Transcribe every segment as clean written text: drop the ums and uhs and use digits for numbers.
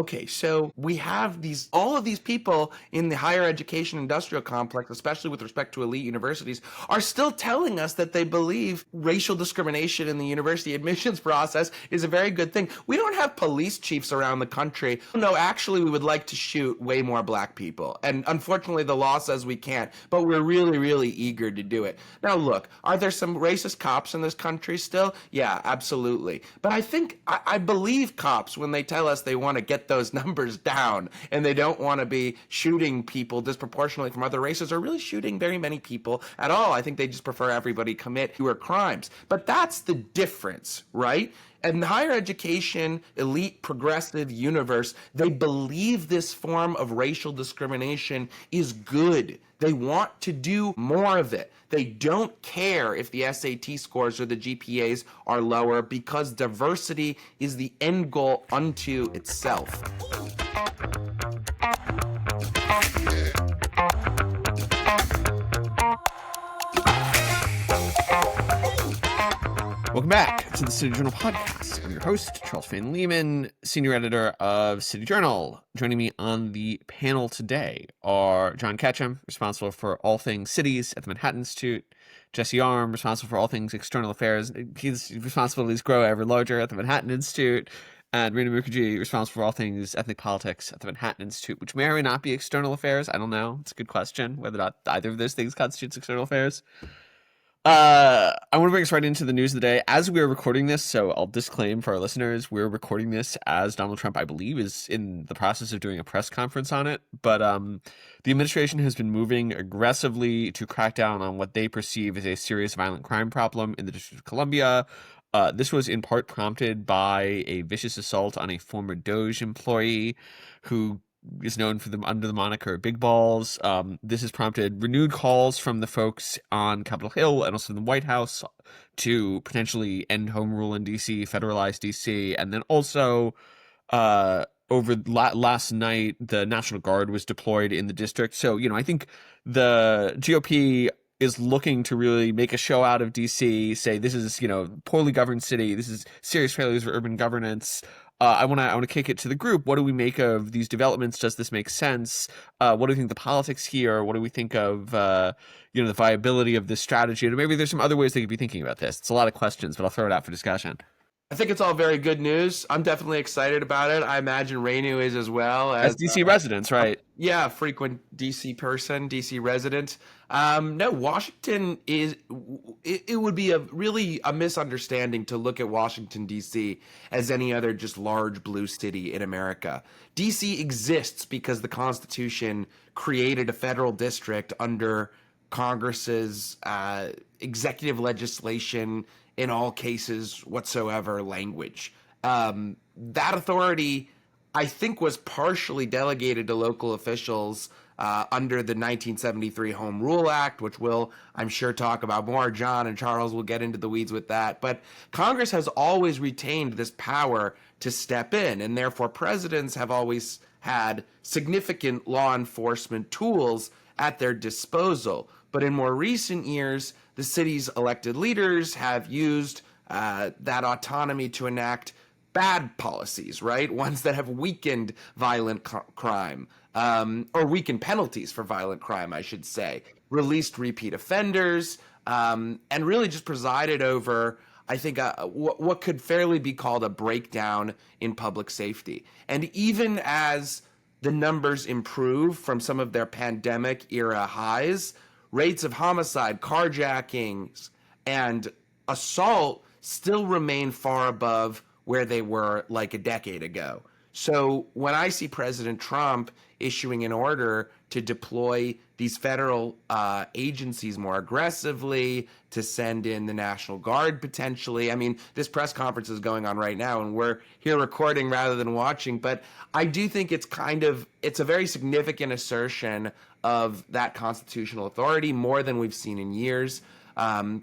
Okay, so we have all of these people in the higher education industrial complex, especially with respect to elite universities, are still telling us that they believe racial discrimination in the university admissions process is a very good thing. We don't have police chiefs around the country. No, actually, we would like to shoot way more black people. And unfortunately, the law says we can't, but we're really, really eager to do it. Now, look, are there some racist cops in this country still? Yeah, absolutely. But I believe cops when they tell us they want to get those numbers down and they don't want to be shooting people disproportionately from other races or really shooting very many people at all. I think they just prefer everybody commit fewer crimes. But that's the difference, right? And the higher education, elite, progressive universe, they believe this form of racial discrimination is good. They want to do more of it. They don't care if the SAT scores or the GPAs are lower because diversity is the end goal unto itself. Welcome back to the City Journal podcast. I'm your host, Charles Fain Lehman, senior editor of City Journal. Joining me on the panel today are John Ketcham, responsible for all things cities at the Manhattan Institute, Jesse Arm, responsible for all things external affairs. His responsibilities grow ever larger at the Manhattan Institute, and Renu Mukherjee, responsible for all things ethnic politics at the Manhattan Institute, which may or may not be external affairs. I don't know. It's a good question whether or not either of those things constitutes external affairs. I want to bring us right into the news of the day as we're recording this. So I'll disclaim for our listeners, we're recording this as Donald Trump, I believe, is in the process of doing a press conference on it. But the administration has been moving aggressively to crack down on what they perceive as a serious violent crime problem in the District of Columbia. This was in part prompted by a vicious assault on a former DOJ employee who is known for them under the moniker Big Balls. This has prompted renewed calls from the folks on Capitol Hill and also in the White House to potentially end home rule in D.C., federalize D.C., and then also last night, the National Guard was deployed in the district. So, I think the GOP is looking to really make a show out of D.C., say this is, poorly governed city, this is serious failures of urban governance. I want to kick it to the group. What do we make of these developments? Does this make sense? What do we think the politics here? What do we think of the viability of this strategy? And maybe there's some other ways they could be thinking about this. It's a lot of questions, but I'll throw it out for discussion. I think it's all very good news. I'm definitely excited about it. I imagine Renu is as well. As DC residents, right? Yeah, frequent DC person, DC resident. No, Washington it would be a misunderstanding to look at Washington, D.C. as any other just large blue city in America. D.C. exists because the Constitution created a federal district under Congress's executive legislation, in all cases whatsoever, language. That authority, I think, was partially delegated to local officials under the 1973 Home Rule Act, which we'll, I'm sure, talk about more. John and Charles will get into the weeds with that. But Congress has always retained this power to step in, and therefore presidents have always had significant law enforcement tools at their disposal. But in more recent years, the city's elected leaders have used that autonomy to enact bad policies, right? Ones that have weakened violent crime, or weakened penalties for violent crime, I should say, released repeat offenders, and really just presided over, I think, what could fairly be called a breakdown in public safety. And even as the numbers improve from some of their pandemic era highs, rates of homicide, carjackings, and assault still remain far above where they were like a decade ago. So when I see President Trump issuing an order to deploy these federal agencies more aggressively, to send in the National Guard potentially, I mean, this press conference is going on right now and we're here recording rather than watching, but I do think it's a very significant assertion of that constitutional authority, more than we've seen in years.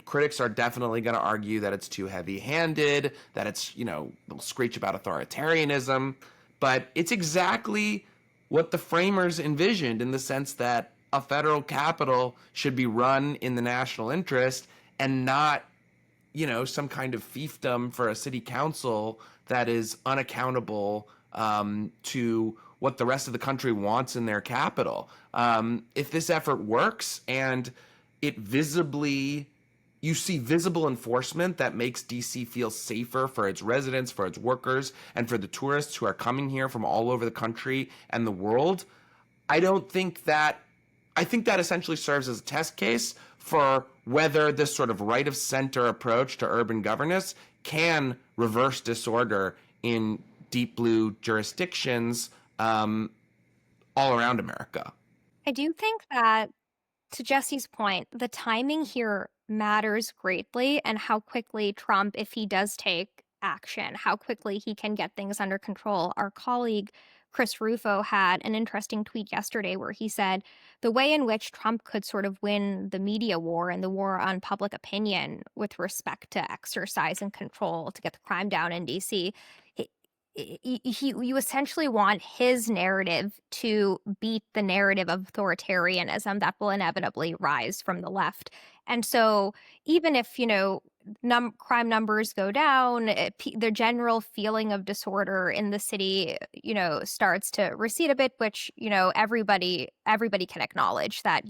Critics are definitely going to argue that it's too heavy-handed, that it's, they'll screech about authoritarianism, but it's exactly what the framers envisioned, in the sense that a federal capital should be run in the national interest and not, some kind of fiefdom for a city council that is unaccountable to what the rest of the country wants in their capital. If this effort works and it visibly you see visible enforcement that makes DC feel safer for its residents, for its workers, and for the tourists who are coming here from all over the country and the world, I don't think that I think that essentially serves as a test case for whether this sort of right of center approach to urban governance can reverse disorder in deep blue jurisdictions all around America. I do think that, to Jesse's point, the timing here matters greatly, and how quickly Trump, if he does take action, how quickly he can get things under control. Our colleague Chris Rufo had an interesting tweet yesterday where he said the way in which Trump could sort of win the media war and the war on public opinion with respect to exercise and control to get the crime down in DC, you essentially want his narrative to beat the narrative of authoritarianism that will inevitably rise from the left. And so even if, crime numbers go down, the general feeling of disorder in the city, starts to recede a bit, which, everybody can acknowledge that,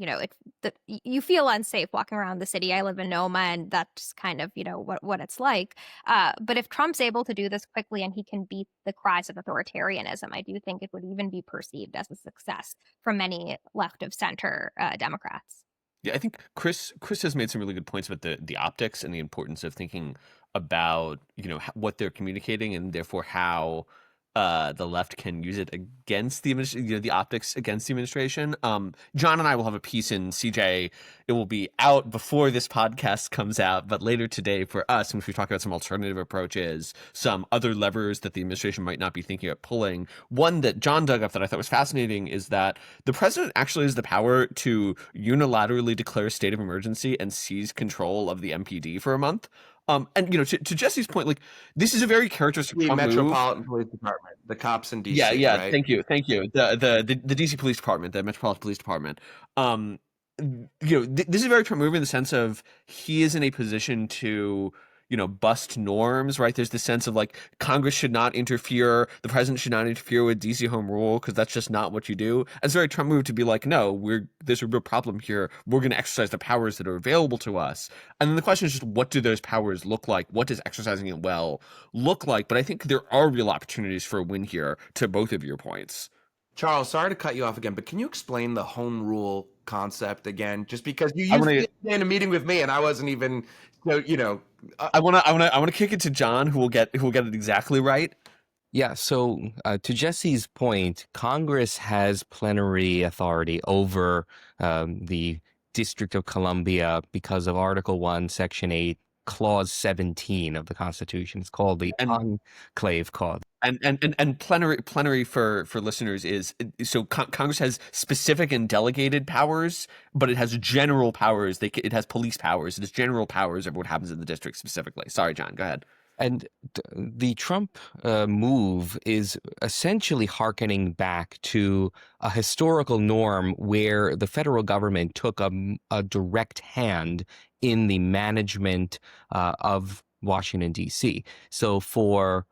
you feel unsafe walking around the city. I live in Noma, and that's kind of, what it's like. But if Trump's able to do this quickly and he can beat the cries of authoritarianism, I do think it would even be perceived as a success from many left of center Democrats. Yeah, I think Chris has made some really good points about the optics and the importance of thinking about what they're communicating, and therefore how the left can use it against the the optics against the administration. John and I will have a piece in CJ. It will be out before this podcast comes out, but later today for us, in which we talk about some alternative approaches, some other levers that the administration might not be thinking of pulling. One that John dug up that I thought was fascinating is that the president actually has the power to unilaterally declare a state of emergency and seize control of the MPD for a month. And to Jesse's point, like, this is a very characteristic The Trump move. Metropolitan Police Department, the cops in DC. Yeah. Right? Thank you. The DC Police Department, the Metropolitan Police Department. This is a very Trump move in the sense of he is in a position to bust norms, right? There's this sense of like Congress should not interfere, the president should not interfere with DC home rule because that's just not what you do. And it's a very Trump move to be like, no, there's a real problem here. We're going to exercise the powers that are available to us. And then the question is just, what do those powers look like? What does exercising it well look like? But I think there are real opportunities for a win here, to both of your points. Charles, sorry to cut you off again, but can you explain the home rule concept again? Just because you used to in a meeting with me and I wasn't even, I want to kick it to John, who will get it exactly right. Yeah. So to Jesse's point, Congress has plenary authority over the District of Columbia because of Article 1, Section 8, Clause 17 of the Constitution. It's called the Enclave Clause. And plenary for listeners is so Congress has specific and delegated powers, but it has general powers. It has police powers. It has general powers over what happens in the district specifically. Sorry, John, go ahead. And the Trump move is essentially hearkening back to a historical norm where the federal government took a direct hand in the management of Washington, D.C. So for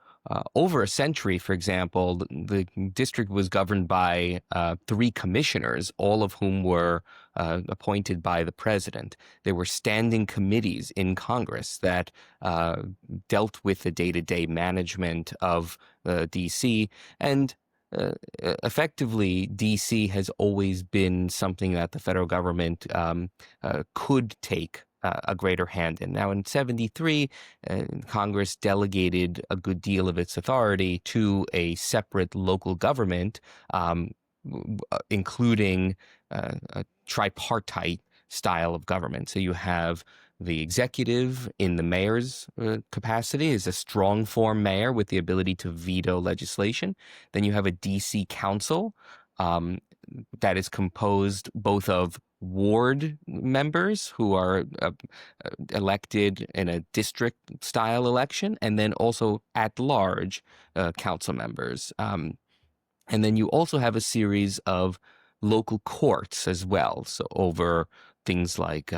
over a century, for example, the district was governed by 3 commissioners, all of whom were appointed by the president. There were standing committees in Congress that dealt with the day-to-day management of D.C. And effectively, D.C. has always been something that the federal government could take a greater hand in. Now, in 1973, Congress delegated a good deal of its authority to a separate local government, including a tripartite style of government. So you have the executive in the mayor's capacity as a strong form mayor with the ability to veto legislation. Then you have a DC council that is composed both of ward members who are elected in a district style election, and then also at large council members. And then you also have a series of local courts as well. So over things like,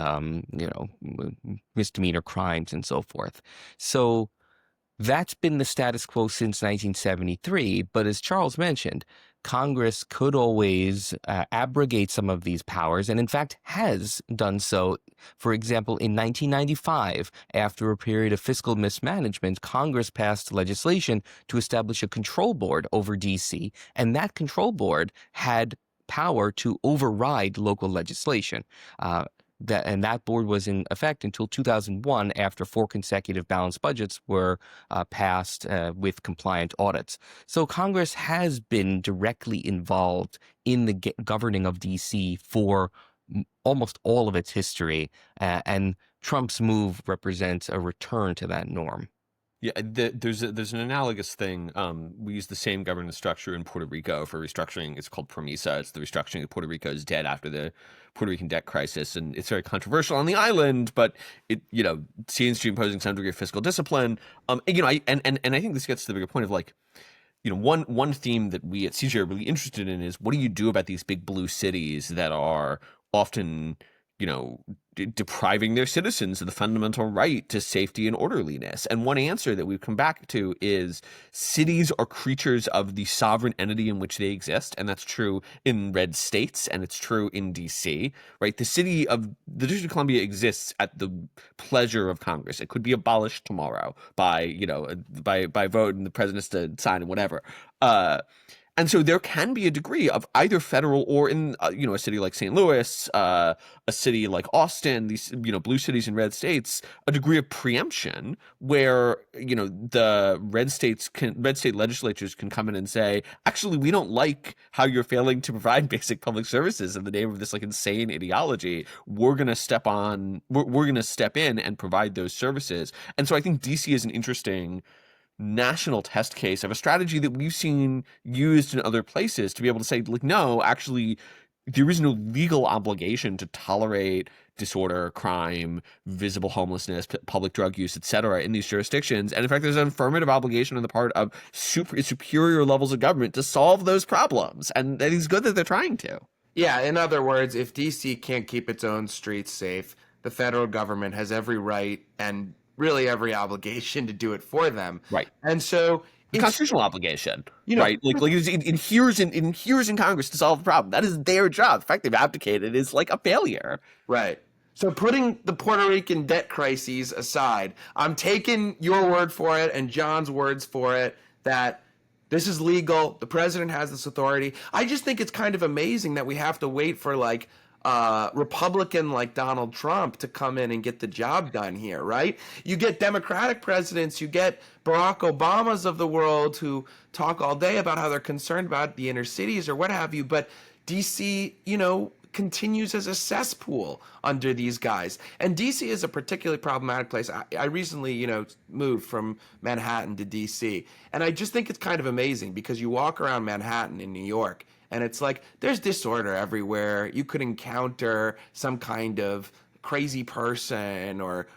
misdemeanor crimes and so forth. So That's been the status quo since 1973. But as Charles mentioned, Congress could always abrogate some of these powers, and in fact has done so. For example, in 1995, after a period of fiscal mismanagement, Congress passed legislation to establish a control board over D.C., and that control board had power to override local legislation. That board was in effect until 2001, after 4 consecutive balanced budgets were passed with compliant audits. So Congress has been directly involved in the governing of D.C. for almost all of its history, and Trump's move represents a return to that norm. Yeah, there's an analogous thing. We use the same governance structure in Puerto Rico for restructuring. It's called PROMESA. It's the restructuring of Puerto Rico's debt after the Puerto Rican debt crisis, and it's very controversial on the island, but it seems to be imposing some degree of fiscal discipline. I think this gets to the bigger point of like, one theme that we at CJ are really interested in is what do you do about these big blue cities that are often depriving their citizens of the fundamental right to safety and orderliness. And one answer that we've come back to is cities are creatures of the sovereign entity in which they exist. And that's true in red states, and it's true in DC, right? The District of Columbia exists at the pleasure of Congress. It could be abolished tomorrow by vote, and the president has to sign and whatever. And so there can be a degree of either federal or in, a city like St. Louis, a city like Austin, these, blue cities in red states, a degree of preemption where, the red state legislatures can come in and say, actually, we don't like how you're failing to provide basic public services in the name of this like insane ideology. We're going to step in and provide those services. And so I think DC is an interesting national test case of a strategy that we've seen used in other places to be able to say, like, no, actually, there is no legal obligation to tolerate disorder, crime, visible homelessness, public drug use, etc. in these jurisdictions. And in fact, there's an affirmative obligation on the part of superior levels of government to solve those problems. And it's good that they're trying to. Yeah, in other words, if DC can't keep its own streets safe, the federal government has every right and really every obligation to do it for them. Right. And so the constitutional obligation, right? Like it adheres in Congress to solve the problem. That is their job. The fact they've abdicated is like a failure. Right. So putting the Puerto Rican debt crises aside, I'm taking your word for it and John's words for it that this is legal. The president has this authority. I just think it's kind of amazing that we have to wait for like Republican like Donald Trump to come in and get the job done here, right? You get Democratic presidents, you get Barack Obamas of the world who talk all day about how they're concerned about the inner cities or what have you, but DC, continues as a cesspool under these guys. And DC is a particularly problematic place. I recently, moved from Manhattan to DC, and I just think it's kind of amazing because you walk around Manhattan in New York and it's like there's disorder everywhere. You could encounter some kind of crazy person or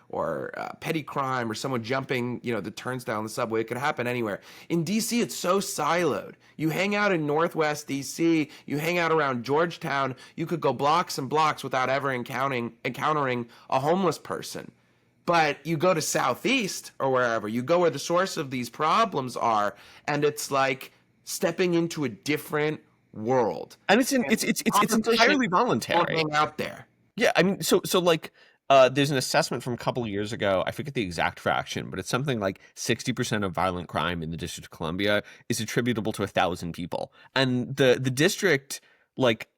petty crime or someone jumping, the turnstile on the subway. It could happen anywhere. In DC, it's so siloed. You hang out in Northwest DC, you hang out around Georgetown, you could go blocks and blocks without ever encountering a homeless person. But you go to Southeast or wherever, you go where the source of these problems are, and it's like stepping into a different world. And it's entirely voluntary. Hang out there. Yeah, I mean, so like, there's an assessment from a couple of years ago. I forget the exact fraction, but it's something like 60% of violent crime in the District of Columbia is attributable to 1,000 people. And the district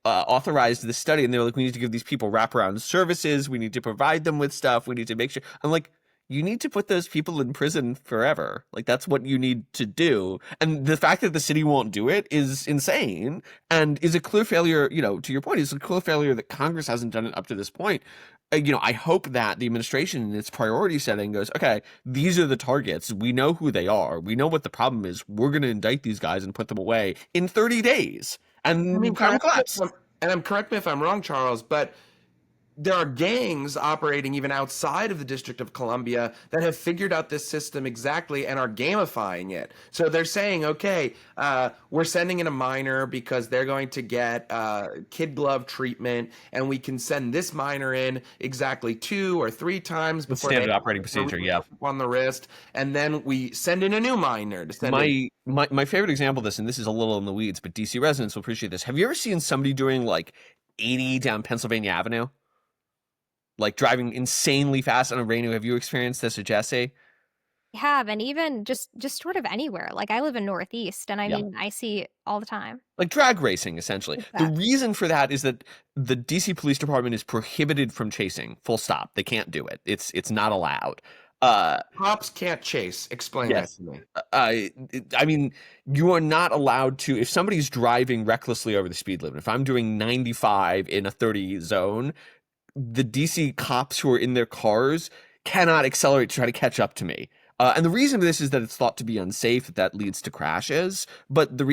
authorized this study, and they were like, we need to give these people wraparound services. We need to provide them with stuff. We need to make sure. I'm like, you need to put those people in prison forever. Like, that's what you need to do. And the fact that the city won't do it is insane and is a clear failure, to your point, is a clear failure that Congress hasn't done it up to this point. I hope that the administration in its priority setting goes, okay, these are the targets. We know who they are. We know what the problem is. We're going to indict these guys and put them away in 30 days. And crime collapse. Correct me if I'm wrong, Charles, but there are gangs operating even outside of the District of Columbia that have figured out this system exactly and are gamifying it. So they're saying, okay, we're sending in a minor because they're going to get kid glove treatment, and we can send this minor in exactly 2 or 3 times With before standard they operating procedure, yeah. on the wrist, and then we send in a new minor to send in. My favorite example of this, and this is a little in the weeds, but DC residents will appreciate this. Have you ever seen somebody doing like 80 down Pennsylvania Avenue? Like driving insanely fast on a Renu. Have you experienced this, or Jesse? I have, and even just sort of anywhere. Like I live in Northeast, and I Yeah. mean, I see all the time. Like drag racing, essentially. The Exactly. reason for that is that the DC Police Department is prohibited from chasing. Full stop. They can't do it. It's not allowed. Cops can't chase. Explain that Yes. to me. I mean, you are not allowed to, if somebody's driving recklessly over the speed limit, if I'm doing 95 in a 30 zone, the DC cops who are in their cars cannot accelerate to try to catch up to me. And the reason for this is that it's thought to be unsafe, that leads to crashes. But the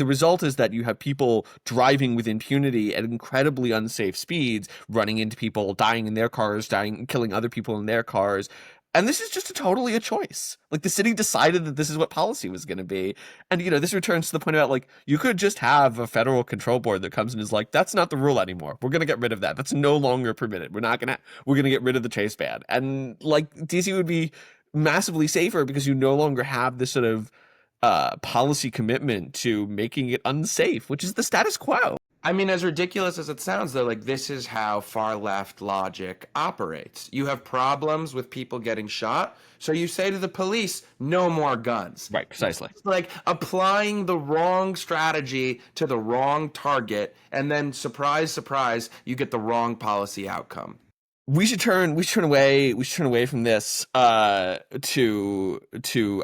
result is that you have people driving with impunity at incredibly unsafe speeds, running into people, dying in their cars, killing other people in their cars. And this is just totally a choice. Like the city decided that this is what policy was going to be. And, this returns to the point about like, you could just have a federal control board that comes and is like, that's not the rule anymore. We're going to get rid of that. That's no longer permitted. We're going to get rid of the chase ban. And like DC would be massively safer because you no longer have this sort of policy commitment to making it unsafe, which is the status quo. I mean, as ridiculous as it sounds, though, like this is how far left logic operates. You have problems with people getting shot, so you say to the police, no more guns. Right, precisely. It's like applying the wrong strategy to the wrong target, and then surprise, surprise, you get the wrong policy outcome. We should turn away from this to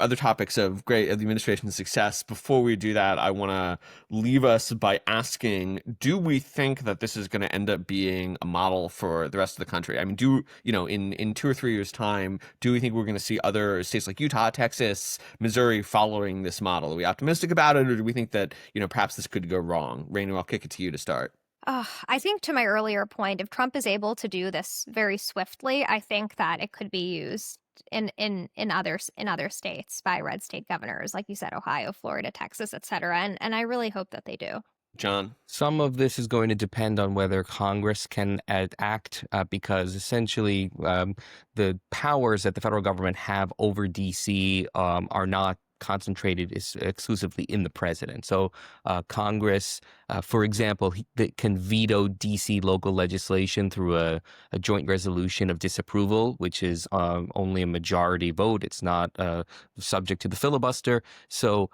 other topics of the administration's success. Before we do that, I want to leave us by asking, do we think that this is going to end up being a model for the rest of the country? I mean, in 2 or 3 years' time, do we think we're going to see other states like Utah, Texas, Missouri following this model? Are we optimistic about it, or do we think that, perhaps this could go wrong? Renu, I'll kick it to you to start. I think to my earlier point, if Trump is able to do this very swiftly, I think that it could be used in other states by red state governors, like you said, Ohio, Florida, Texas, etc. And I really hope that they do. John? Some of this is going to depend on whether Congress can act, because essentially the powers that the federal government have over DC are not concentrated exclusively in the president. So Congress, for example, can veto DC local legislation through a joint resolution of disapproval, which is only a majority vote. It's not subject to the filibuster. So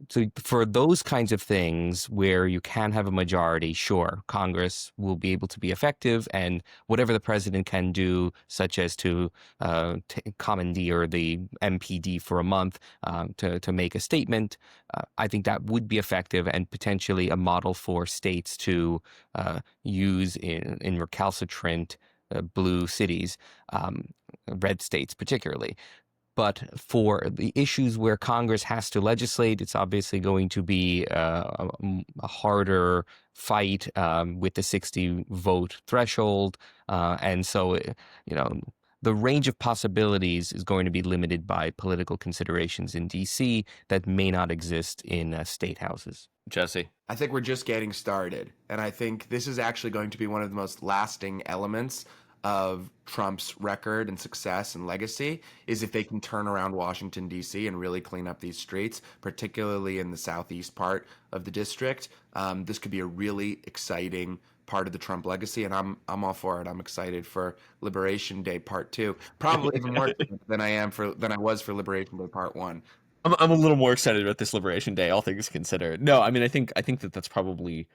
so for those kinds of things where you can have a majority, sure, Congress will be able to be effective, and whatever the president can do, such as to commandeer the MPD for a month to make a statement, I think that would be effective and potentially a model for states to use in recalcitrant blue cities, red states particularly. But for the issues where Congress has to legislate, it's obviously going to be a harder fight with the 60 vote threshold. And so, the range of possibilities is going to be limited by political considerations in D.C. that may not exist in state houses. Jesse? I think we're just getting started. And I think this is actually going to be one of the most lasting elements of Trump's record and success and legacy, is if they can turn around Washington, D.C. and really clean up these streets, particularly in the southeast part of the district. This could be a really exciting part of the Trump legacy, and I'm all for it. I'm excited for Liberation Day Part 2, probably even more than I was for Liberation Day Part 1. I'm a little more excited about this Liberation Day, all things considered. No, I mean, I think that's probably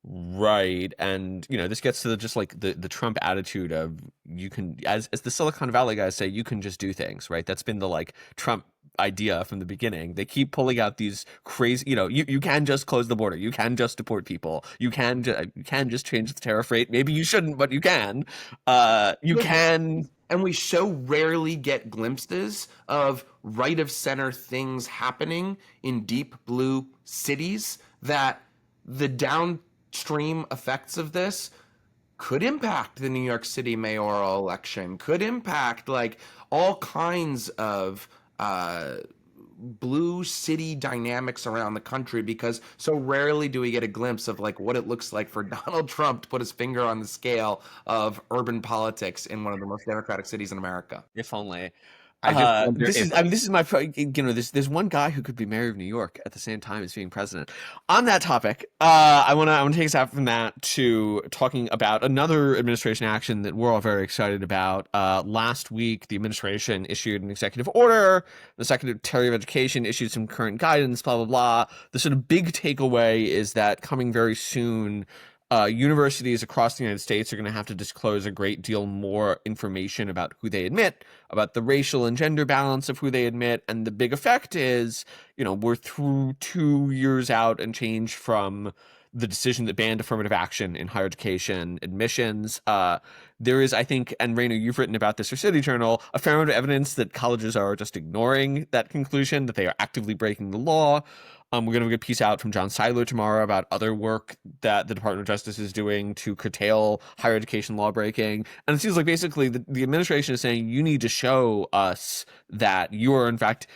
right. And this gets to the Trump attitude of, you can, as the Silicon Valley guys say, you can just do things, right? That's been the Trump idea from the beginning. They keep pulling out these crazy, you can just close the border, you can just deport people, you can just change the tariff rate. Maybe you shouldn't, but you can. You can. And we so rarely get glimpses of right of center things happening in deep blue cities that the downstream effects of this could impact the New York City mayoral election, could impact like all kinds of blue city dynamics around the country, because so rarely do we get a glimpse of like what it looks like for Donald Trump to put his finger on the scale of urban politics in one of the most democratic cities in America. If only. I just wonder This if is, I mean, this is my, there's one guy who could be mayor of New York at the same time as being president. On that topic, I want to take us out from that to talking about another administration action that we're all very excited about. Last week, the administration issued an executive order. The Secretary of Education issued some current guidance, blah, blah, blah. The sort of big takeaway is that coming very soon, universities across the United States are going to have to disclose a great deal more information about who they admit, about the racial and gender balance of who they admit. And the big effect is, we're through 2 years out and change from the decision that banned affirmative action in higher education admissions. There is, I think, and Renu, you've written about this for City Journal, a fair amount of evidence that colleges are just ignoring that conclusion, that they are actively breaking the law. We're going to get a piece out from John Seiler tomorrow about other work that the Department of Justice is doing to curtail higher education law breaking. And it seems like basically the administration is saying you need to show us that you are, in fact,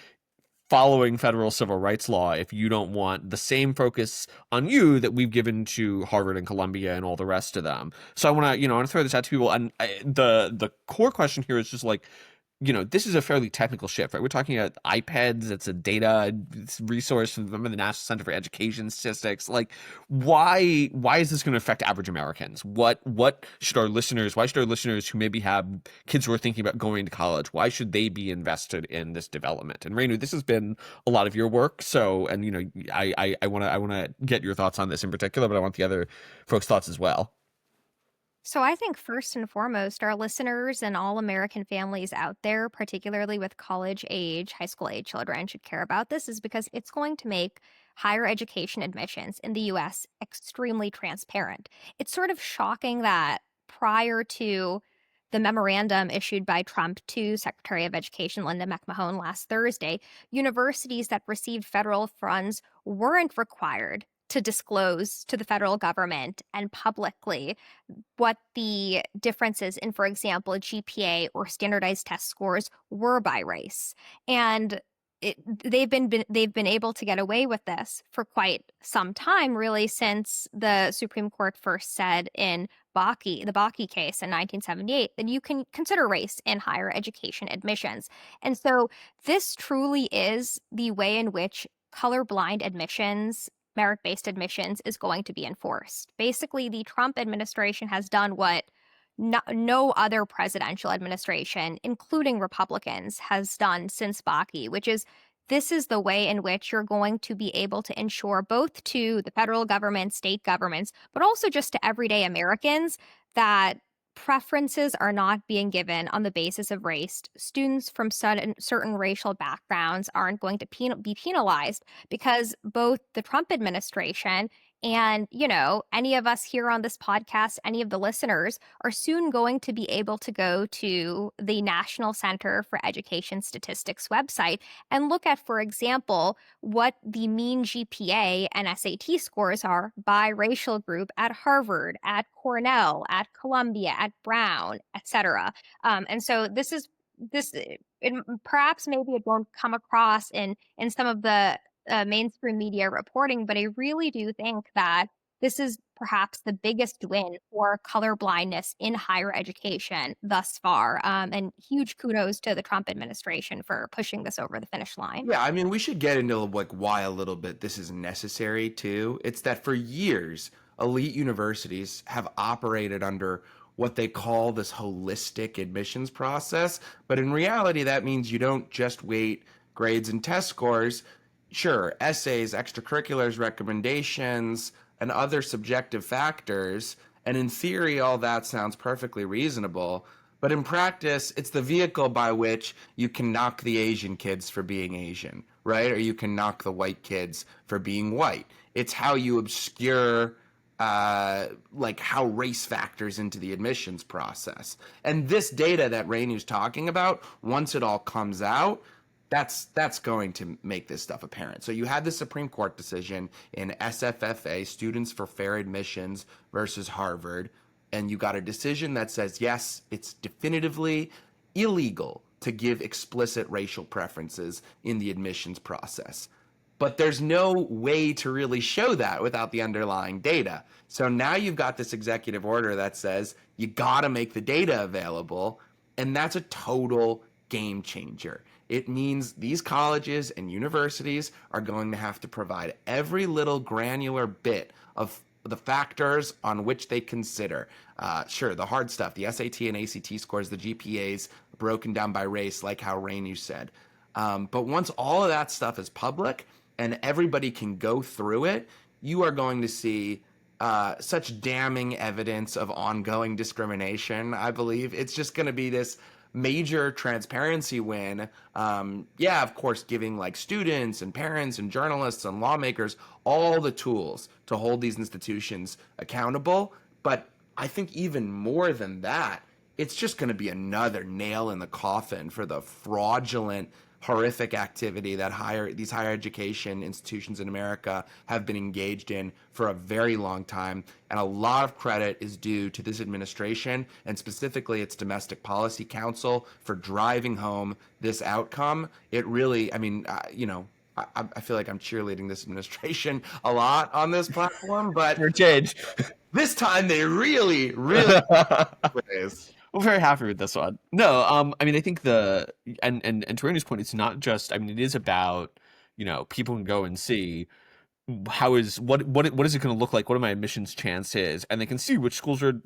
following federal civil rights law if you don't want the same focus on you that we've given to Harvard and Columbia and all the rest of them. So I want to throw this out to people. And the core question here is just like, this is a fairly technical shift, right? We're talking about iPads. It's a data resource from the National Center for Education Statistics. Like, why is this going to affect average Americans? Why should our listeners who maybe have kids who are thinking about going to college, why should they be invested in this development? And Renu, this has been a lot of your work. So, and I want to get your thoughts on this in particular, but I want the other folks' thoughts as well. So I think first and foremost, our listeners and all American families out there, particularly with college age, high school age children, should care about this, is because it's going to make higher education admissions in the US extremely transparent. It's sort of shocking that prior to the memorandum issued by Trump to Secretary of Education Linda McMahon last Thursday, universities that received federal funds weren't required to disclose to the federal government and publicly what the differences in, for example, GPA or standardized test scores were by race. And they've been able to get away with this for quite some time, really, since the Supreme Court first said in the Bakke case in 1978 that you can consider race in higher education admissions. And so this truly is the way in which colorblind admissions, merit-based admissions, is going to be enforced. Basically, the Trump administration has done what no other presidential administration, including Republicans, has done since Bakke, which is this is the way in which you're going to be able to ensure both to the federal government, state governments, but also just to everyday Americans that preferences are not being given on the basis of race. Students from certain racial backgrounds aren't going to be penalized because both the Trump administration and, any of us here on this podcast, any of the listeners are soon going to be able to go to the National Center for Education Statistics website and look at, for example, what the mean GPA and SAT scores are by racial group at Harvard, at Cornell, at Columbia, at Brown, etc. And so perhaps maybe it won't come across in some of the mainstream media reporting, but I really do think that this is perhaps the biggest win for colorblindness in higher education thus far. And huge kudos to the Trump administration for pushing this over the finish line. Yeah, I mean, we should get into like why a little bit this is necessary too. It's that for years, elite universities have operated under what they call this holistic admissions process. But in reality, that means you don't just weight grades and test scores. Sure, essays, extracurriculars, recommendations, and other subjective factors. And in theory, all that sounds perfectly reasonable. But in practice, it's the vehicle by which you can knock the Asian kids for being Asian, right? Or you can knock the white kids for being white. It's how you obscure like how race factors into the admissions process. And this data that Renu's talking about, once it all comes out, that's going to make this stuff apparent. So you had the Supreme Court decision in SFFA, Students for Fair Admissions versus Harvard. and you got a decision that says, yes, it's definitively illegal to give explicit racial preferences in the admissions process. But there's no way to really show that without the underlying data. So now you've got this executive order that says you got to make the data available, and that's a total game changer. It means these colleges and universities are going to have to provide every little granular bit of the factors on which they consider. Sure, the hard stuff, the SAT and ACT scores, the GPAs broken down by race, like how Renu said. But once all of that stuff is public and everybody can go through it, you are going to see such damning evidence of ongoing discrimination, I believe. It's just going to be this major transparency win. Yeah, of course, giving like students and parents and journalists and lawmakers all the tools to hold these institutions accountable. But I think even more than that, it's just going to be another nail in the coffin for the fraudulent, horrific activity that these higher education institutions in America have been engaged in for a very long time. And a lot of credit is due to this administration and specifically its Domestic Policy Council for driving home this outcome. It really, I mean, I feel like I'm cheerleading this administration a lot on this platform, but For change. this time they really, really is. We're very happy with this one. No, I mean, I think and to Renu's point, it's not just, I mean, it is about, people can go and see what is it going to look like? What are my admissions chances? And they can see which schools are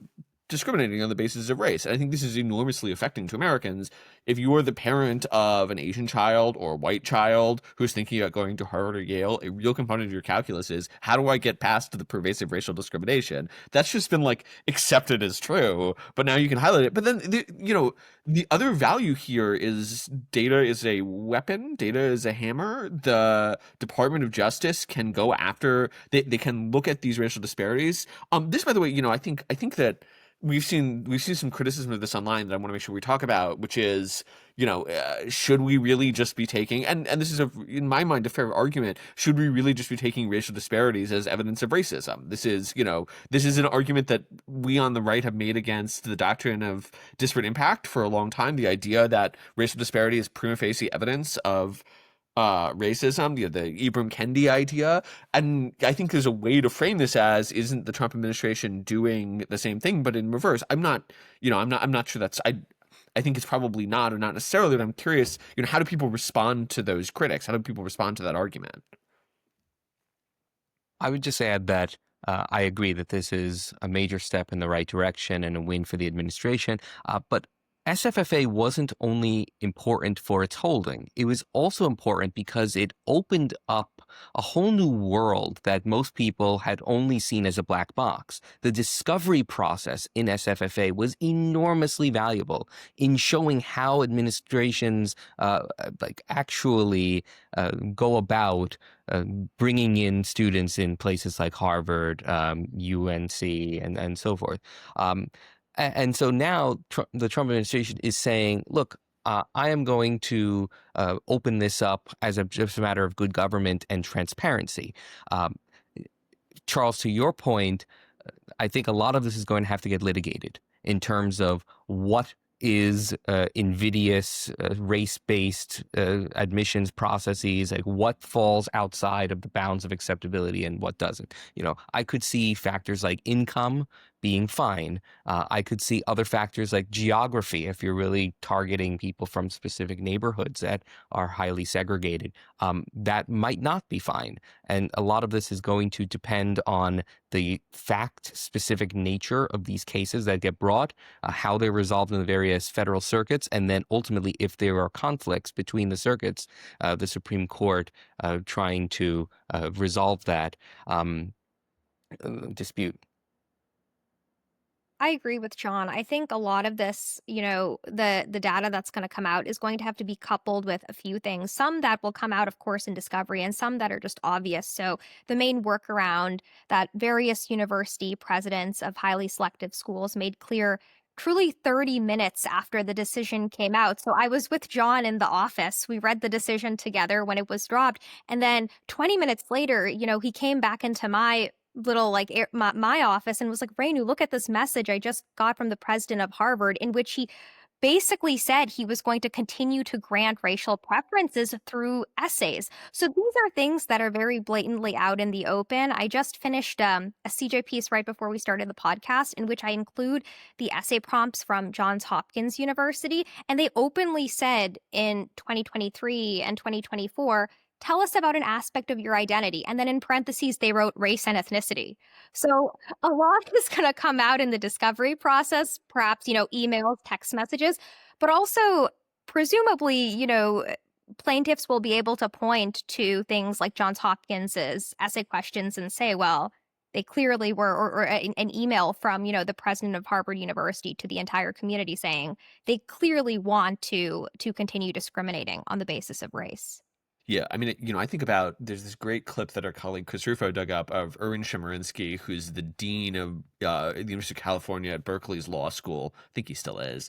discriminating on the basis of race. And I think this is enormously affecting to Americans. If you are the parent of an Asian child or a white child who's thinking about going to Harvard or Yale, a real component of your calculus is, how do I get past the pervasive racial discrimination? That's just been like accepted as true, but now you can highlight it. But then, the other value here is data is a weapon, data is a hammer. The Department of Justice can go after, they can look at these racial disparities. This, by the way, I think that we've seen some criticism of this online that I want to make sure we talk about, which is, should we really just be taking, and this is in my mind a fair argument, should we really just be taking racial disparities as evidence of racism? This is an argument that we on the right have made against the doctrine of disparate impact for a long time. The idea that racial disparity is prima facie evidence of racism, the Ibram Kendi idea. And I think there's a way to frame this as, isn't the Trump administration doing the same thing, but in reverse? I'm not sure that's, I think it's probably not, or not necessarily, but I'm curious, how do people respond to those critics? How do people respond to that argument? I would just add that I agree that this is a major step in the right direction and a win for the administration. But SFFA wasn't only important for its holding. It was also important because it opened up a whole new world that most people had only seen as a black box. The discovery process in SFFA was enormously valuable in showing how administrations actually go about bringing in students in places like Harvard, UNC, and so forth. And so now the Trump administration is saying, look, I am going to open this up as just a matter of good government and transparency. Charles, to your point, I think a lot of this is going to have to get litigated in terms of what is invidious race-based admissions processes, like what falls outside of the bounds of acceptability and what doesn't. I could see factors like income being fine. I could see other factors like geography, if you're really targeting people from specific neighborhoods that are highly segregated, that might not be fine. And a lot of this is going to depend on the fact-specific nature of these cases that get brought, how they're resolved in the various federal circuits, and then ultimately, if there are conflicts between the circuits, the Supreme Court trying to resolve that dispute. I agree with John. I think a lot of this, the data that's going to come out is going to have to be coupled with a few things. Some that will come out, of course, in discovery, and some that are just obvious. So the main workaround that various university presidents of highly selective schools made clear truly 30 minutes after the decision came out. So I was with John in the office. We read the decision together when it was dropped. And then 20 minutes later, he came back into my little like my office and was like, Renu, look at this message I just got from the president of Harvard, in which he basically said he was going to continue to grant racial preferences through essays. So these are things that are very blatantly out in the open. I just finished a CJ piece right before we started the podcast in which I include the essay prompts from Johns Hopkins University, and they openly said in 2023 and 2024, tell us about an aspect of your identity. And then in parentheses, they wrote race and ethnicity. So a lot is going to come out in the discovery process, perhaps, emails, text messages, but also presumably, plaintiffs will be able to point to things like Johns Hopkins's essay questions and say, well, they clearly were, or an email from, the president of Harvard University to the entire community saying they clearly want to continue discriminating on the basis of race. Yeah, I mean, I think about, there's this great clip that our colleague Chris Rufo dug up of Erwin Chemerinsky, who's the dean of the University of California at Berkeley's law school. I think he still is.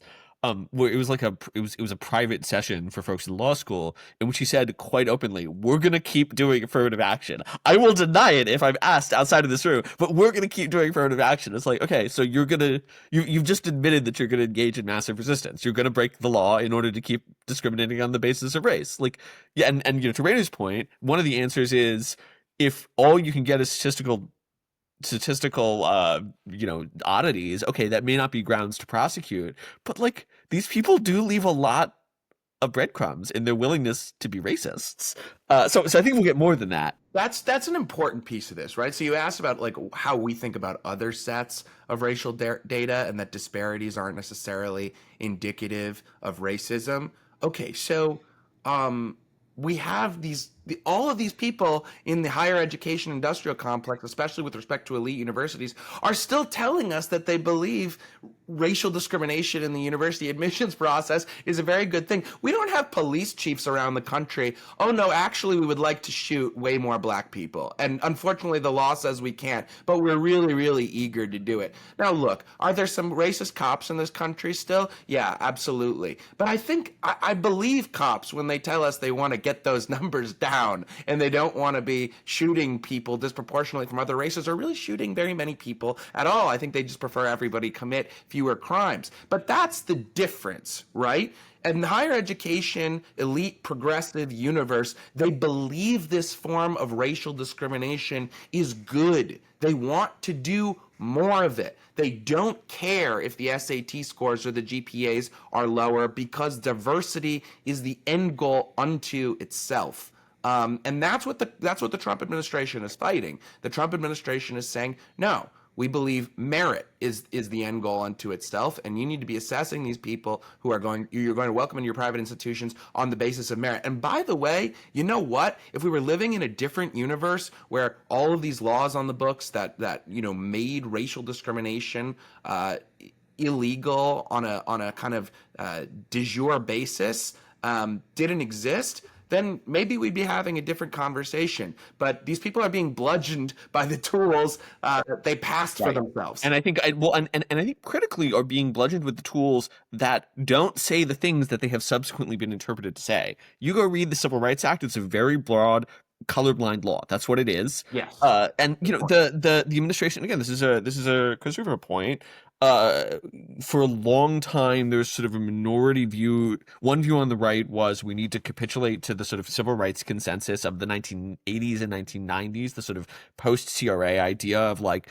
Where it was like it was a private session for folks in law school in which he said quite openly, we're going to keep doing affirmative action. I will deny it if I'm asked outside of this room, but we're going to keep doing affirmative action. It's like, okay, so you've just admitted that you're going to engage in massive resistance. You're going to break the law in order to keep discriminating on the basis of race. Like, yeah, and to Renu's point, one of the answers is, if all you can get is statistical oddities, okay, that may not be grounds to prosecute, but like, these people do leave a lot of breadcrumbs in their willingness to be racists. So I think we'll get more than that. That's an important piece of this, right? So you asked about like how we think about other sets of racial data, and that disparities aren't necessarily indicative of racism. Okay, so we have all of these people in the higher education industrial complex, especially with respect to elite universities, are still telling us that they believe racial discrimination in the university admissions process is a very good thing. We don't have police chiefs around the country. Oh no, actually we would like to shoot way more black people. And unfortunately the law says we can't, but we're really, really eager to do it. Now look, are there some racist cops in this country still? Yeah, absolutely. But I believe cops when they tell us they want to get those numbers down and they don't want to be shooting people disproportionately from other races or really shooting very many people at all. I think they just prefer everybody commit fewer crimes. But that's the difference, right? In the higher education, elite, progressive universe, they believe this form of racial discrimination is good. They want to do more of it. They don't care if the SAT scores or the GPAs are lower because diversity is the end goal unto itself. And that's what the Trump administration is fighting. The Trump administration is saying, no, we believe merit is the end goal unto itself, and you need to be assessing these people who you're going to welcome in your private institutions on the basis of merit. And by the way, you know what? If we were living in a different universe where all of these laws on the books that made racial discrimination illegal on a kind of de jure basis didn't exist, then maybe we'd be having a different conversation. But these people are being bludgeoned by the tools that they passed for themselves. And I think, I think critically are being bludgeoned with the tools that don't say the things that they have subsequently been interpreted to say. You go read the Civil Rights Act; it's a very broad, colorblind law. That's what it is. Yes. And the administration, again, this is a Chris Rufo point. For a long time, there was sort of a minority view. One view on the right was we need to capitulate to the sort of civil rights consensus of the 1980s and 1990s, the sort of post-CRA idea of like,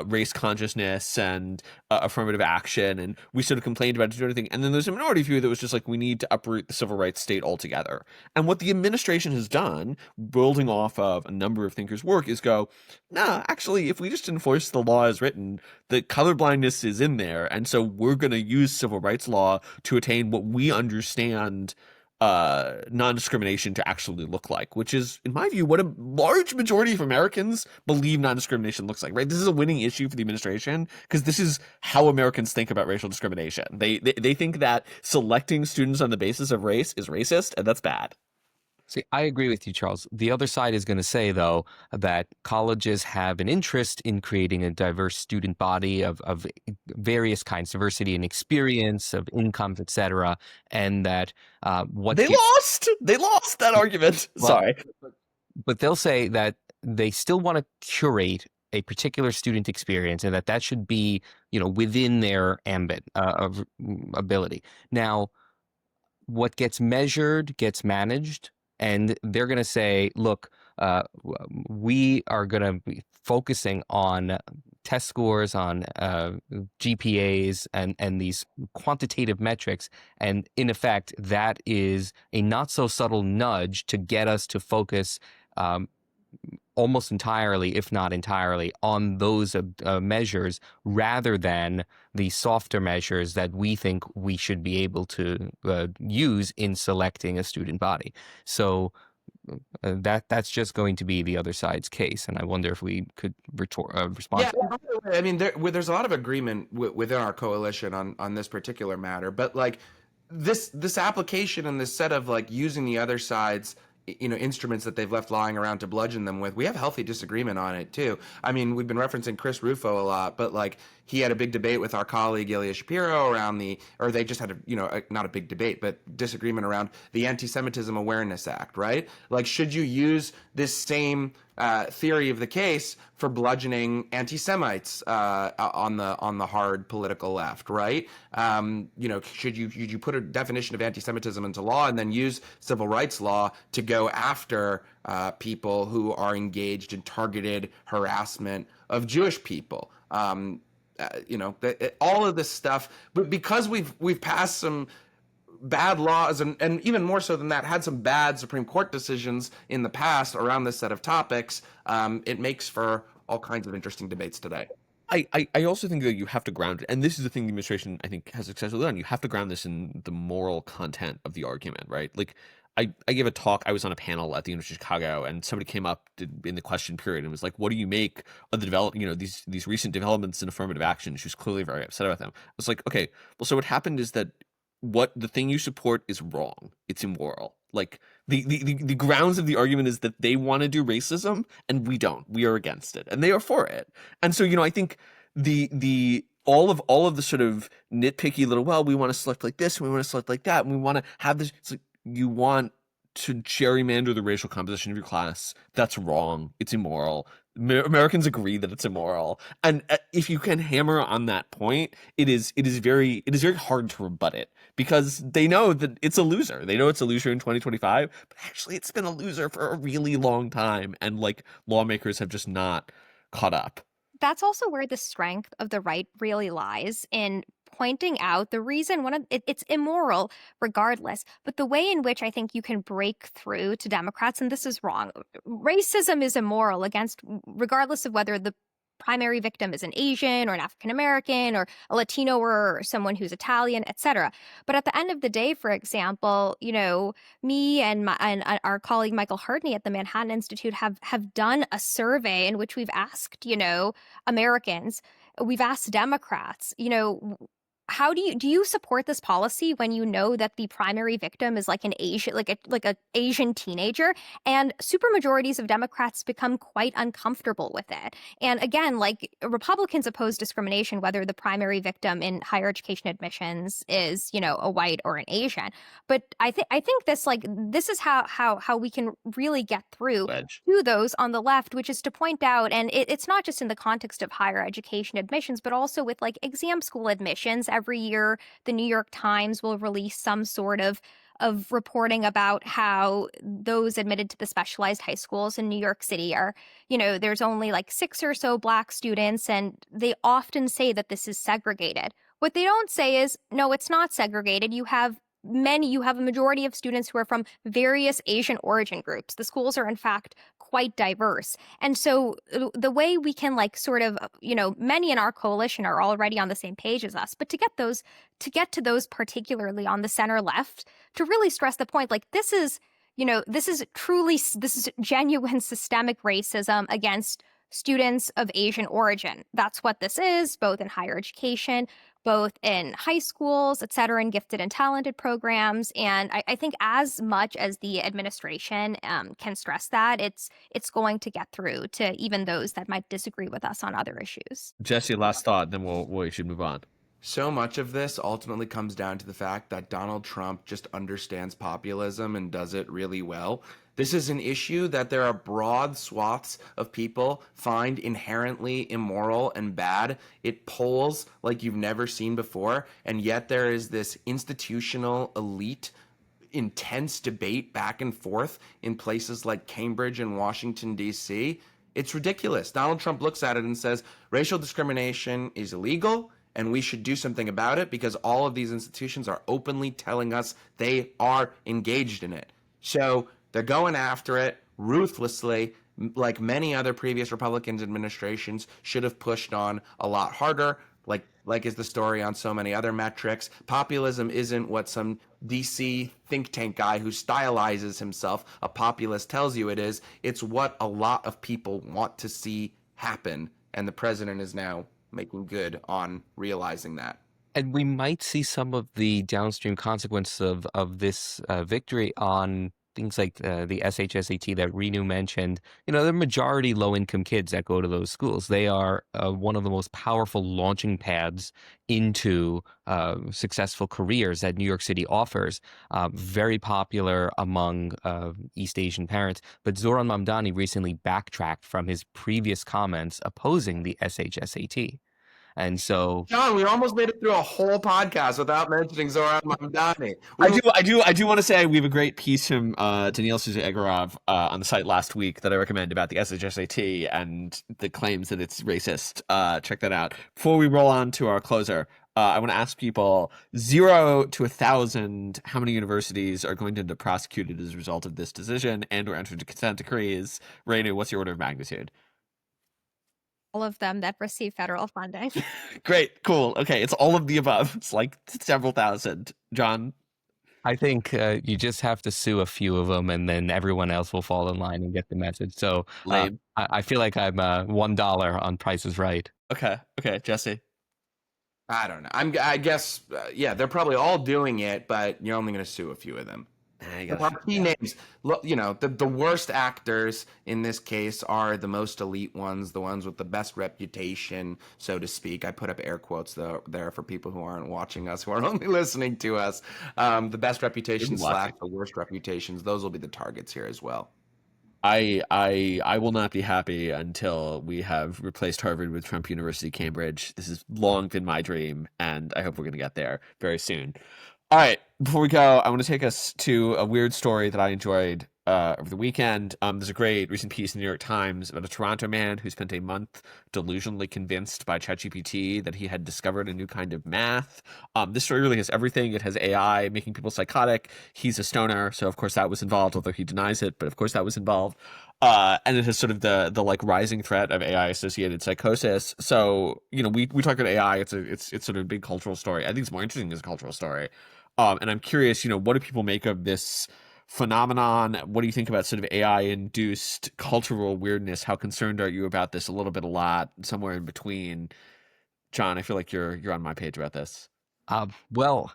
race consciousness and affirmative action. And we sort of complained about it doing anything. And then there's a minority view that was just like, we need to uproot the civil rights state altogether. And what the administration has done, building off of a number of thinkers' work, is go, nah, actually, if we just enforce the law as written, the colorblindness is in there, and so we're going to use civil rights law to attain what we understand non-discrimination to actually look like, which is, in my view, what a large majority of Americans believe non-discrimination looks like, right? This is a winning issue for the administration because this is how Americans think about racial discrimination. They think that selecting students on the basis of race is racist, and that's bad. See, I agree with you, Charles. The other side is going to say, though, that colleges have an interest in creating a diverse student body of various kinds, diversity in experience, of incomes, etc., and that they lost that argument. Well, Sorry, but they'll say that they still want to curate a particular student experience, and that should be, within their ambit of ability. Now, what gets measured gets managed, and they're going to say, look, we are going to be focusing on test scores, on GPAs, and these quantitative metrics. And in effect, that is a not so subtle nudge to get us to focus almost entirely, if not entirely, on those measures rather than the softer measures that we think we should be able to use in selecting a student body. So that's just going to be the other side's case, and I wonder if we could respond. Yeah, by the way, I mean, there's a lot of agreement within our coalition on this particular matter, but like this application and this set of like using the other side's instruments that they've left lying around to bludgeon them with, we have healthy disagreement on it too. I mean, we've been referencing Chris Rufo a lot, but like he had a big debate with our colleague Ilya Shapiro around or they just had not a big debate, but disagreement around the Anti-Semitism Awareness Act, right? Like, should you use this same theory of the case for bludgeoning anti-Semites on the hard political left, right? Should you put a definition of anti-Semitism into law and then use civil rights law to go after people who are engaged in targeted harassment of Jewish people? All of this stuff, but because we've passed some bad laws and even more so than that, had some bad Supreme Court decisions in the past around this set of topics, it makes for all kinds of interesting debates today. I also think that you have to ground it, and this is the thing the administration, I think, has successfully done. You have to ground this in the moral content of the argument, right? Like, I gave a talk, I was on a panel at the University of Chicago, and somebody came up in the question period and was like, what do you make of the these recent developments in affirmative action? She was clearly very upset about them. I was like, okay, well, so what happened is that the thing you support is wrong. It's immoral. Like, the grounds of the argument is that they want to do racism and we don't. We are against it and they are for it. And so, I think all of the sort of nitpicky little, well, we want to select like this and we want to select like that and we want to have this, it's like, you want to gerrymander the racial composition of your class. That's wrong. It's immoral. Americans agree that it's immoral. And if you can hammer on that point, it is very hard to rebut it, because they know that it's a loser. They know it's a loser in 2025, but actually it's been a loser for a really long time. And like, lawmakers have just not caught up. That's also where the strength of the right really lies, in pointing out the reason it's immoral regardless, but the way in which I think you can break through to Democrats, and this is wrong. Racism is immoral regardless of whether the primary victim is an Asian or an African American or a Latino or someone who's Italian, etc. But at the end of the day, for example, me and our colleague Michael Hardney at the Manhattan Institute have done a survey in which we've asked, Americans, we've asked Democrats, how do you support this policy when you know that the primary victim is like an Asian, like a Asian teenager? And supermajorities of Democrats become quite uncomfortable with it. And again, like, Republicans oppose discrimination whether the primary victim in higher education admissions is, a white or an Asian. But I think this is how we can really get through to those on the left, which is to point out, and it's not just in the context of higher education admissions, but also with like exam school admissions. Every year, the New York Times will release some sort of reporting about how those admitted to the specialized high schools in New York City are, there's only like 6 or so Black students, and they often say that this is segregated. What they don't say is, no, it's not segregated. You have a majority of students who are from various Asian origin groups. The schools are, in fact, quite diverse. And so the way we can many in our coalition are already on the same page as us, but to get to those particularly on the center left, to really stress the point, like, this is genuine systemic racism against students of Asian origin. That's what this is, both in higher education, both in high schools, et cetera, and gifted and talented programs. And I think as much as the administration can stress that, it's going to get through to even those that might disagree with us on other issues. Jesse, last thought, then we should move on. So much of this ultimately comes down to the fact that Donald Trump just understands populism and does it really well. This is an issue that there are broad swaths of people find inherently immoral and bad. It polls like you've never seen before, and yet there is this institutional elite intense debate back and forth in places like Cambridge and Washington, D.C. It's ridiculous. Donald Trump looks at it and says racial discrimination is illegal and we should do something about it because all of these institutions are openly telling us they are engaged in it. So they're going after it ruthlessly, like many other previous Republican administrations should have pushed on a lot harder. Like is the story on so many other metrics. Populism isn't what some DC think tank guy who stylizes himself a populist tells you it is. It's what a lot of people want to see happen. And the president is now making good on realizing that. And we might see some of the downstream consequences of this victory on things like the SHSAT that Renu mentioned. The majority low-income kids that go to those schools, they are one of the most powerful launching pads into successful careers that New York City offers. Very popular among East Asian parents. But Zohran Mamdani recently backtracked from his previous comments opposing the SHSAT. And so, John, we almost made it through a whole podcast without mentioning Zohran Mamdani. I do want to say we have a great piece from Daniil Souza-Egorov on the site last week that I recommend about the SHSAT and the claims that it's racist. Check that out. Before we roll on to our closer, I want to ask people 0 to 1,000, how many universities are going to be prosecuted as a result of this decision and or entered into consent decrees? Renu, what's your order of magnitude? All of them that receive federal funding. Great, cool. Okay, it's all of the above. It's like several thousand. John? I think you just have to sue a few of them, and then everyone else will fall in line and get the message. So I feel like I'm $1 on Price is Right. Okay, Jesse? I don't know. I guess, yeah, they're probably all doing it, but you're only going to sue a few of them. The key names, the worst actors in this case are the most elite ones, the ones with the best reputation, so to speak. I put up air quotes there for people who aren't watching us, who are only listening to us. The best reputations / the worst reputations, those will be the targets here as well. I will not be happy until we have replaced Harvard with Trump University Cambridge. This has long been my dream, and I hope we're going to get there very soon. All right, before we go, I want to take us to a weird story that I enjoyed over the weekend. There's a great recent piece in the New York Times about a Toronto man who spent a month delusionally convinced by ChatGPT that he had discovered a new kind of math. This story really has everything. It has AI making people psychotic. He's a stoner, so of course that was involved, although he denies it, but of course that was involved. And it has sort of the like rising threat of AI associated psychosis. So, we talk about AI. It's sort of a big cultural story. I think it's more interesting as a cultural story. And I'm curious, what do people make of this phenomenon? What do you think about sort of AI-induced cultural weirdness? How concerned are you about this? A little bit, a lot, somewhere in between? John, I feel like you're on my page about this. Well,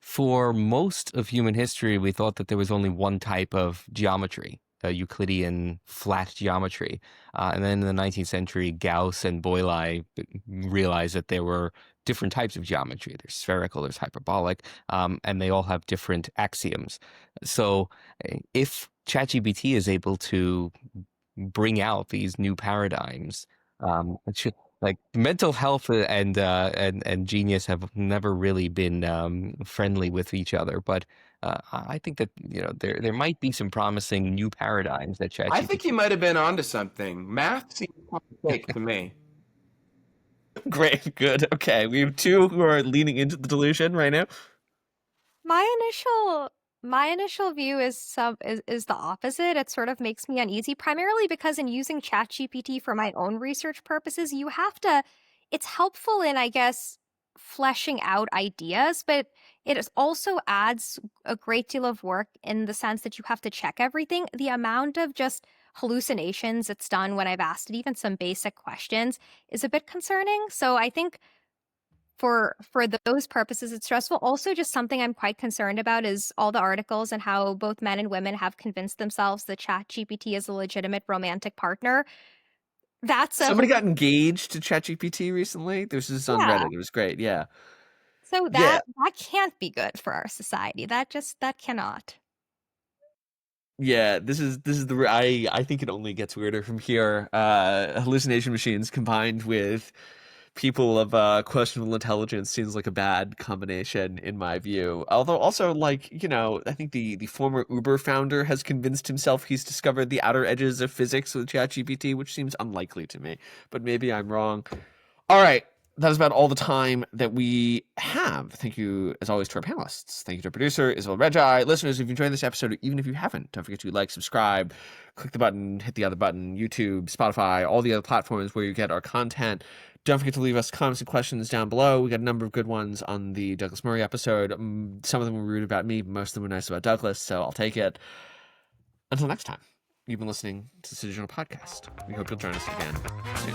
for most of human history, we thought that there was only one type of geometry, Euclidean flat geometry. And then in the 19th century, Gauss and Boilai realized that there were different types of geometry. There's spherical, there's hyperbolic, and they all have different axioms. So if ChatGPT is able to bring out these new paradigms, like mental health and genius have never really been friendly with each other, but I think that there might be some promising new paradigms that ChatGPT. I think he might have been onto something. Math seems fake to me. Great, good. Okay, we have two who are leaning into the delusion right now. My initial view is the opposite. It sort of makes me uneasy, primarily because in using ChatGPT for my own research purposes, it's helpful in, I guess, fleshing out ideas, but also adds a great deal of work in the sense that you have to check everything. The amount of just hallucinations it's done when I've asked it even some basic questions is a bit concerning. So I think for those purposes, it's stressful. Also, just something I'm quite concerned about is all the articles and how both men and women have convinced themselves that ChatGPT is a legitimate romantic partner. Somebody got engaged to ChatGPT recently. There's this on Reddit. It was great. Yeah. So that can't be good for our society. That cannot. Yeah, this is the I think it only gets weirder from here. Hallucination machines combined with people of questionable intelligence seems like a bad combination in my view. Although also, like, I think the former Uber founder has convinced himself he's discovered the outer edges of physics with ChatGPT, which seems unlikely to me, but maybe I'm wrong. All right. That is about all the time that we have. Thank you, as always, to our panelists. Thank you to our producer, Isabel Reggi. Listeners, if you enjoyed this episode, or even if you haven't, don't forget to like, subscribe, click the button, hit the other button, YouTube, Spotify, all the other platforms where you get our content. Don't forget to leave us comments and questions down below. We got a number of good ones on the Douglas Murray episode. Some of them were rude about me, but most of them were nice about Douglas, so I'll take it. Until next time, you've been listening to the City Journal Podcast. We hope you'll join us again soon.